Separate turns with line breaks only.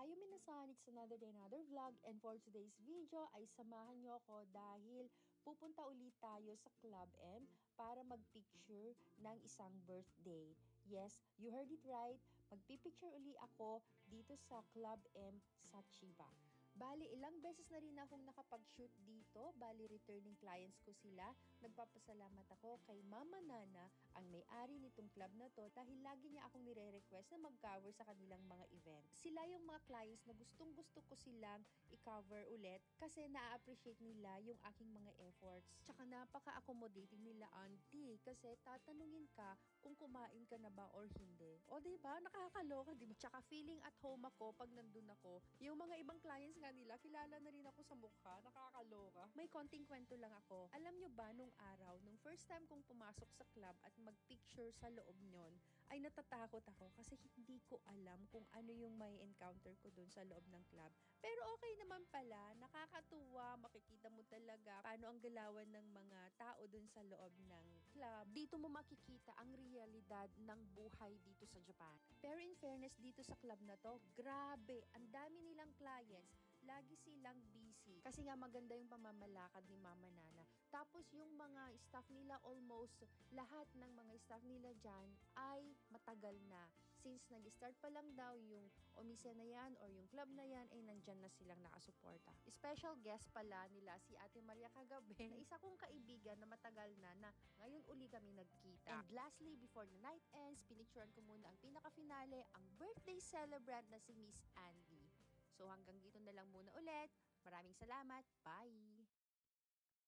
Hayo minasan, it's another day, another vlog, and for today's video ay samahan nyo ako dahil pupunta ulit tayo sa Club M para magpicture ng isang birthday. Yes, you heard it right, magpipicture uli ako dito sa Club M sa Chiba. Bali, ilang beses na rin akong nakapag-shoot dito. Bali, returning clients ko sila. Nagpapasalamat ako kay Mama Nana, ang may-ari nitong club na to, dahil lagi niya akong nire-request na mag-cover sa kanilang mga event. Sila yung mga clients na gustong-gusto ko silang i-cover ulit kasi na-appreciate nila yung aking mga efforts. Tsaka napaka-accommodating nila, auntie, kasi tatanungin ka kung kumain ka na ba or hindi. O diba? Nakakaloka, diba? Tsaka feeling at home ako pag nandun ako. Yung mga ibang clients nga nila, kilala na rin ako sa mukha. Nakakaloka. May konting kwento lang ako. Alam nyo ba, nung araw, nung first time kong pumasok sa club at mag-picture sa loob nyon, ay natatakot ako kasi hindi ko alam kung ano yung may encounter ko dun sa loob ng club. Pero okay naman pala, nakakatuwa, makikita mo talaga paano ang galawan ng mga tao dun sa loob ng club. Dito mo makikita ang realidad ng buhay dito sa Japan. Pero in fairness, dito sa club na to, grabe, ang dami nilang clients. Lagi silang busy. Kasi nga maganda yung pamamalakad ni Mama Nana. Tapos yung mga staff nila, almost lahat ng mga staff nila dyan ay matagal na. Since nag-start pa lang daw yung omise na yan or yung club na yan, ay nandyan na silang nakasuporta. Special guest pala nila si Ate Maria kagabi, na isa kong kaibigan na matagal na ngayon uli kami nagkita. And lastly, before the night ends, pinicturean ko muna ang pinaka-finale, ang birthday celebrant na si Miss Andy. So hanggang dito na lang muna ulit. Maraming salamat. Bye!